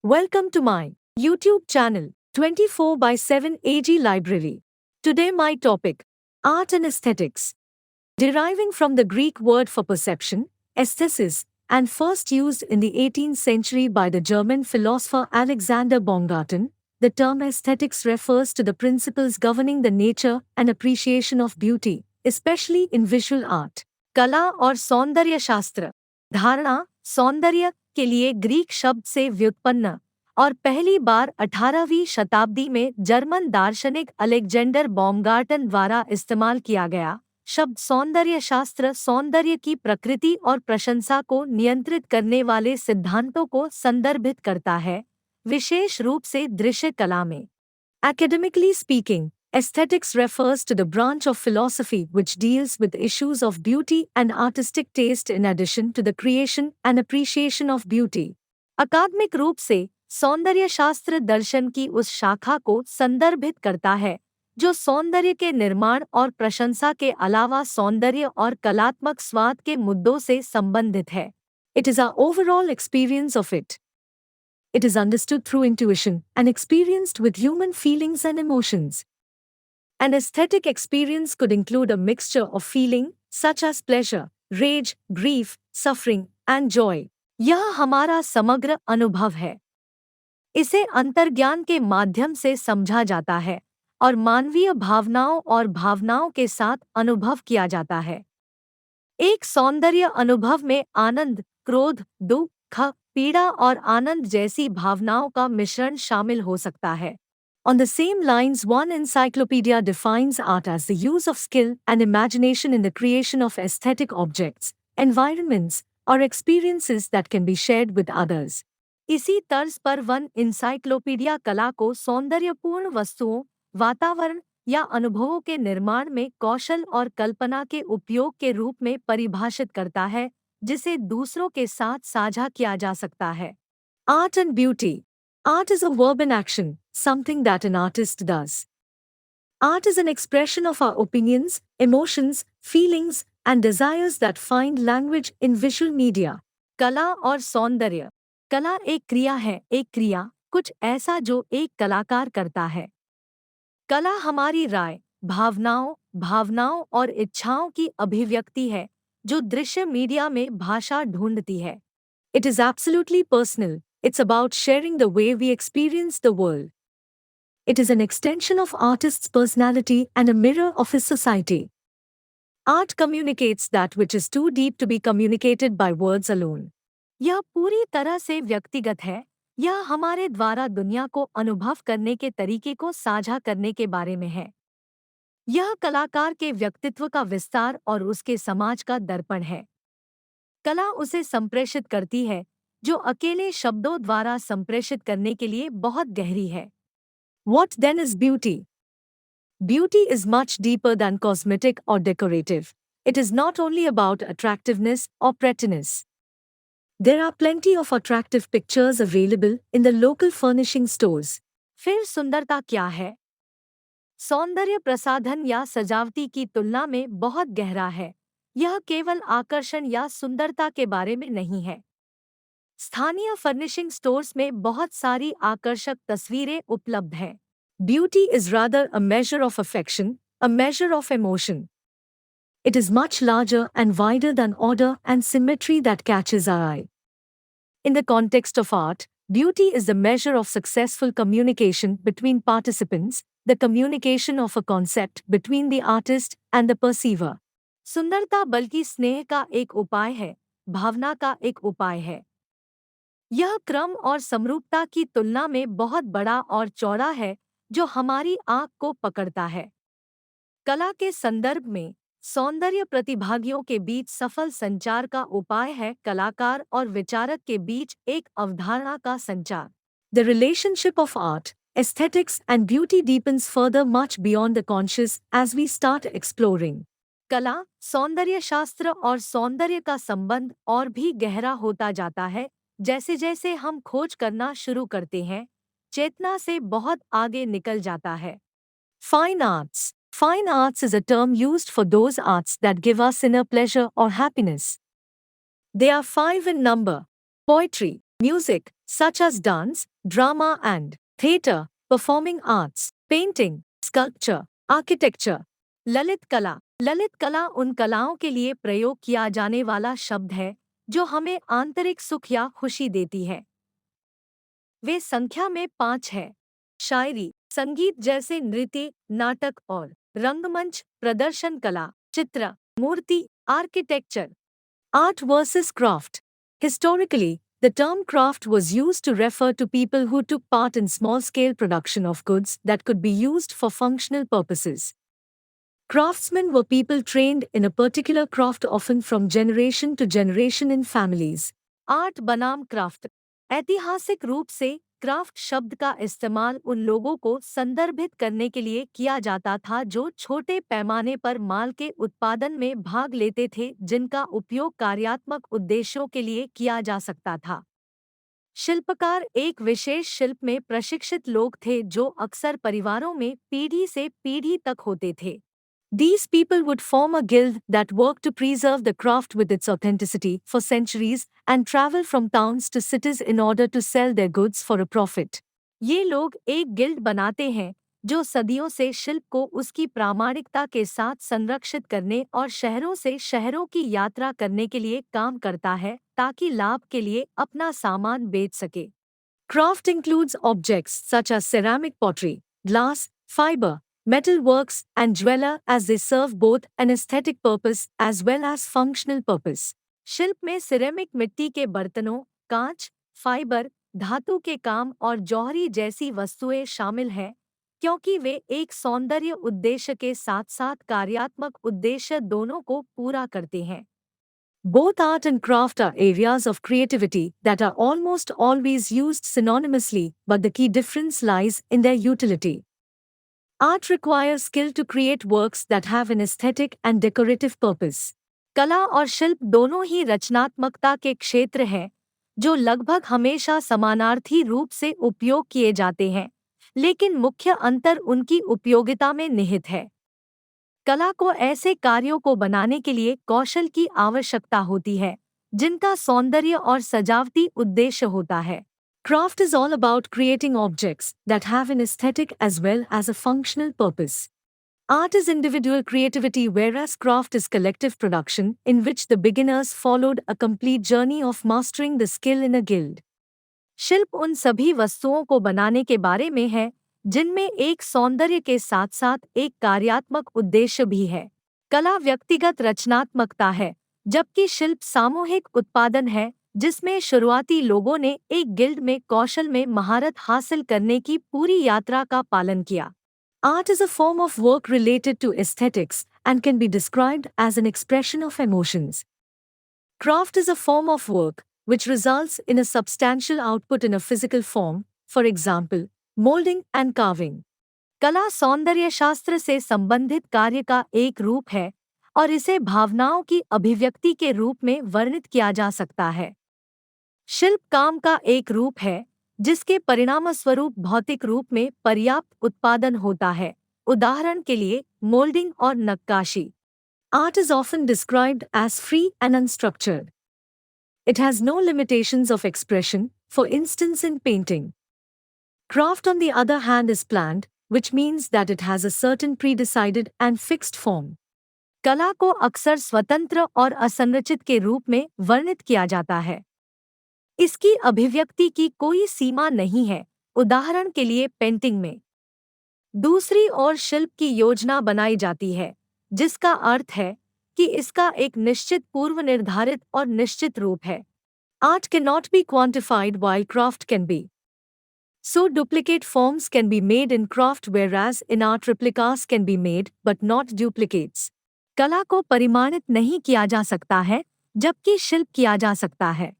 Welcome to my YouTube channel 24 by 7 AG Library. Today my topic, Art and Aesthetics. Deriving from the Greek word for perception, aesthesis, and first used in the 18th century by the German philosopher Alexander Baumgarten, the term aesthetics refers to the principles governing the nature and appreciation of beauty, especially in visual art. कला और सौंदर्य शास्त्र. धारणा सौंदर्य के लिए Greek शब्द से व्युत्पन्न और पहली बार 18वीं शताब्दी में जर्मन दार्शनिक अलेक्जेंडर बॉमगार्टन द्वारा इस्तेमाल किया गया शब्द सौंदर्य शास्त्र सौंदर्य की प्रकृति और प्रशंसा को नियंत्रित करने वाले सिद्धांतों को संदर्भित करता है, विशेष रूप से दृश्य कला में. Academically speaking, aesthetics refers to the branch of philosophy which deals with issues of beauty and artistic taste in addition to the creation and appreciation of beauty. अकादमिक रूप से सौंदर्य शास्त्र दर्शन की उस शाखा को संदर्भित करता है जो सौंदर्य के निर्माण और प्रशंसा के अलावा सौंदर्य और कलात्मक स्वाद के मुद्दों से संबंधित है. It is our overall experience of it. It is understood through intuition and experienced with human feelings and emotions. An aesthetic experience could include a mixture of feeling, such as pleasure, rage, grief, suffering, and joy. यह हमारा समग्र अनुभव है. इसे अंतर्ज्ञान के माध्यम से समझा जाता है और मानवीय भावनाओं और भावनाओं के साथ अनुभव किया जाता है. एक सौंदर्य अनुभव में आनंद, क्रोध, दुख, पीड़ा और आनंद जैसी भावनाओं का मिश्रण शामिल हो सकता है. On the same lines, one encyclopedia defines art as the use of skill and imagination in the creation of aesthetic objects, environments, or experiences that can be shared with others. इसी तर्ज पर वन इंसाइक्लोपीडिया कला को सौंदर्यपूर्ण वस्तुओं, वातावरण या अनुभवों के निर्माण में कौशल और कल्पना के उपयोग के रूप में परिभाषित करता है जिसे दूसरों के साथ साझा किया जा सकता है. Art and beauty. Art is a verb in action, something that an artist does. Art is an expression of our opinions, emotions, feelings, and desires that find language in visual media. कला और सौंदर्य. कला एक क्रिया है, एक क्रिया, कुछ ऐसा जो एक कलाकार करता है. कला हमारी राय, भावनाओं और इच्छाओं की अभिव्यक्ति है जो दृश्य मीडिया में भाषा ढूंढती है. It is absolutely personal. It's about sharing the way we experience the world. It is an extension of artist's personality and a mirror of his society. Art communicates that which is too deep to be communicated by words alone. यह पूरी तरह से व्यक्तिगत है. यह हमारे द्वारा दुनिया को अनुभव करने के तरीके को साझा करने के बारे में है. यह कलाकार के व्यक्तित्व का विस्तार और उसके समाज का दर्पण है. कला उसे संप्रेषित करती है जो अकेले शब्दों द्वारा संप्रेषित करने के लिए बहुत गहरी है. What then is beauty? Beauty is much deeper than cosmetic or decorative. It is not only about attractiveness or prettiness. There are plenty of attractive pictures available in the local furnishing stores. फिर सुंदरता क्या है? सौंदर्य प्रसाधन या सजावटी की तुलना में बहुत गहरा है. यह केवल आकर्षण या सुंदरता के बारे में नहीं है. स्थानीय फर्निशिंग स्टोर्स में बहुत सारी आकर्षक तस्वीरें उपलब्ध हैं. Beauty is rather a measure of affection, a measure of emotion. It is much larger and wider than order and symmetry that catches our eye. In the context of art, beauty is the measure of successful communication between participants, the communication of a concept between the artist and the perceiver. सुंदरता बल्कि स्नेह का एक उपाय है, भावना का एक उपाय है. यह क्रम और समरूपता की तुलना में बहुत बड़ा और चौड़ा है जो हमारी आँख को पकड़ता है. कला के संदर्भ में सौंदर्य प्रतिभागियों के बीच सफल संचार का उपाय है. कलाकार और विचारक के बीच एक अवधारणा का संचार. The relationship of art, aesthetics and beauty deepens further much beyond the conscious as we start exploring. कला, सौंदर्य शास्त्र और सौंदर्य का संबंध और भी गहरा होता जाता है जैसे जैसे हम खोज करना शुरू करते हैं, चेतना से बहुत आगे निकल जाता है. Fine arts. Fine arts is a term used for those arts that give us inner pleasure or happiness. They are 5 in number: poetry, Music, such as dance, drama and theatre, performing arts, painting, sculpture, architecture. Lalit कला उन कलाओं के लिए प्रयोग किया जाने वाला शब्द है जो हमें आंतरिक सुख या खुशी देती है। वे संख्या में 5 है। शायरी, संगीत जैसे नृत्य, नाटक और रंगमंच, प्रदर्शन कला, चित्र, मूर्ति, architecture. Art versus craft. Historically, the term craft was used to refer to people who took part in small-scale production of goods that could be used for functional purposes. Craftsmen were people trained in a particular craft, often from generation to generation in families. Art बनाम craft. ऐतिहासिक रूप से craft शब्द का इस्तेमाल उन लोगों को संदर्भित करने के लिए किया जाता था जो छोटे पैमाने पर माल के उत्पादन में भाग लेते थे जिनका उपयोग कार्यात्मक उद्देश्यों के लिए किया जा सकता था। शिल्पकार एक विशेष शिल्प में प्रशिक्षित लोग थे जो अक्सर परिवारों में पीढ़ी से पीढ़ी तक होते थे। These people would form a guild that worked to preserve the craft with its authenticity for centuries and travel from towns to cities in order to sell their goods for a profit. ये लोग एक guild बनाते हैं जो सदियों से शिल्प को उसकी प्रामाणिकता के साथ संरक्षित करने और शहरों से शहरों की यात्रा करने के लिए काम करता है ताकि लाभ के लिए अपना सामान बेच सके। Craft includes objects such as ceramic pottery, glass, fiber, metal works and jeweler as they serve both an aesthetic purpose as well as functional purpose. शिल्प में सिरेमिक मिट्टी के बर्तनों, कांच, फाइबर, धातु के काम और जौहरी जैसी वस्तुएं शामिल हैं क्योंकि वे एक सौंदर्य उद्देश्य के साथ-साथ कार्यात्मक उद्देश्य दोनों को पूरा करते हैं। Both art and craft are areas of creativity that are almost always used synonymously, but the key difference lies in their utility. Art requires skill to create works that have an aesthetic and decorative purpose. कला और शिल्प दोनों ही रचनात्मकता के क्षेत्र हैं, जो लगभग हमेशा समानार्थी रूप से उपयोग किए जाते हैं, लेकिन मुख्य अंतर उनकी उपयोगिता में निहित है। कला को ऐसे कार्यों को बनाने के लिए कौशल की आवश्यकता होती है, जिनका सौंदर्य और सजावटी उद्देश्य होता है। Craft is all about creating objects that have an aesthetic as well as a functional purpose. Art is individual creativity whereas craft is collective production in which the beginners followed a complete journey of mastering the skill in a guild. शिल्प उन सभी वस्तुओं को बनाने के बारे में है जिनमें एक सौंदर्य के साथ-साथ एक कार्यात्मक उद्देश्य भी है। कला व्यक्तिगत रचनात्मकता है, जबकि शिल्प सामूहिक उत्पादन है जिसमें शुरुआती लोगों ने एक गिल्ड में कौशल में महारत हासिल करने की पूरी यात्रा का पालन किया। Art is a form of work related to aesthetics and can be described as an expression of emotions. Craft is a form of work which results in a substantial output in a physical form, for example, molding and carving. कला सौंदर्य शास्त्र से संबंधित कार्य का एक रूप है और इसे भावनाओं की अभिव्यक्ति के रूप में वर्णित किया जा सकता है। शिल्प काम का एक रूप है जिसके परिणामस्वरूप भौतिक रूप में पर्याप्त उत्पादन होता है, उदाहरण के लिए मोल्डिंग और नक्काशी। Art is often described as free and unstructured. It has no limitations of expression, for instance in painting. Craft on the other hand is planned, which means that it has a certain pre-decided and fixed form. कला को अक्सर स्वतंत्र और असंरचित के रूप में वर्णित किया जाता है। इसकी अभिव्यक्ति की कोई सीमा नहीं है, उदाहरण के लिए पेंटिंग में। दूसरी ओर शिल्प की योजना बनाई जाती है, जिसका अर्थ है कि इसका एक निश्चित पूर्व निर्धारित और निश्चित रूप है। Art cannot be quantified while craft can be. So duplicate forms can be made in craft whereas in art replicas can be made but not duplicates. कला को परिमाणित नहीं किया जा सकता है, जबकि शिल्प किया जा सकता है।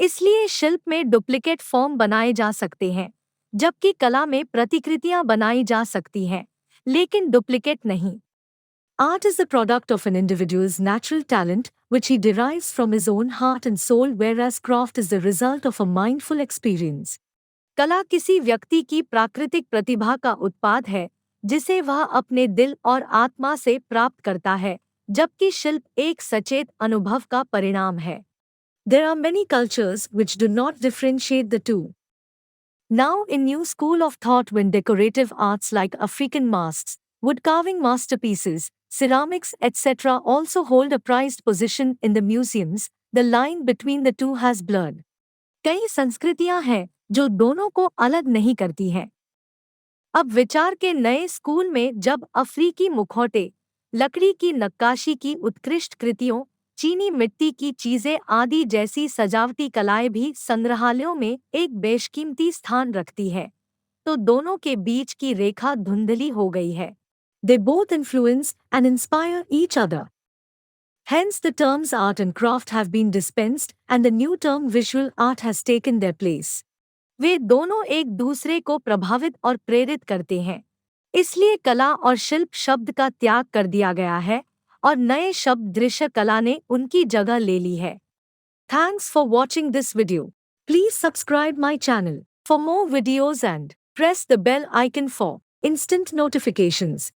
इसलिए शिल्प में डुप्लिकेट फॉर्म बनाए जा सकते हैं, जबकि कला में प्रतिकृतियां बनाई जा सकती हैं, लेकिन डुप्लिकेट नहीं। Art is the product of an individual's natural talent, which he derives from his own heart and soul, whereas craft is the result of a mindful experience. कला किसी व्यक्ति की प्राकृतिक प्रतिभा का उत्पाद है, जिसे वह अपने दिल और आत्मा से प्राप्त करता है, जबकि शिल्प एक सचेत अनुभव का परिणाम है। There are many cultures which do not differentiate the two. Now, in new school of thought, when decorative arts like African masks, wood carving masterpieces, ceramics, etc., also hold a prized position in the museums, the line between the two has blurred. कई संस्कृतियां हैं जो दोनों को अलग नहीं करती हैं। अब विचार के नए स्कूल में जब अफ्रीकी मुखौटे, लकड़ी की नक्काशी की उत्कृष्ट कृतियों, चीनी मिट्टी की चीजें आदि जैसी सजावटी कलाएं भी संग्रहालयों में एक बेशकीमती स्थान रखती है, तो दोनों के बीच की रेखा धुंधली हो गई है। They both influence and inspire each other. Hence the terms art and craft have been dispensed and the new term visual art has taken their place. वे दोनों एक दूसरे को प्रभावित और प्रेरित करते हैं। इसलिए कला और शिल्प शब्द का त्याग कर दिया गया है और नए शब्द दृश्य कला ने उनकी जगह ले ली है। Thanks for watching this video. Please subscribe my channel for more videos and press the bell icon for instant notifications.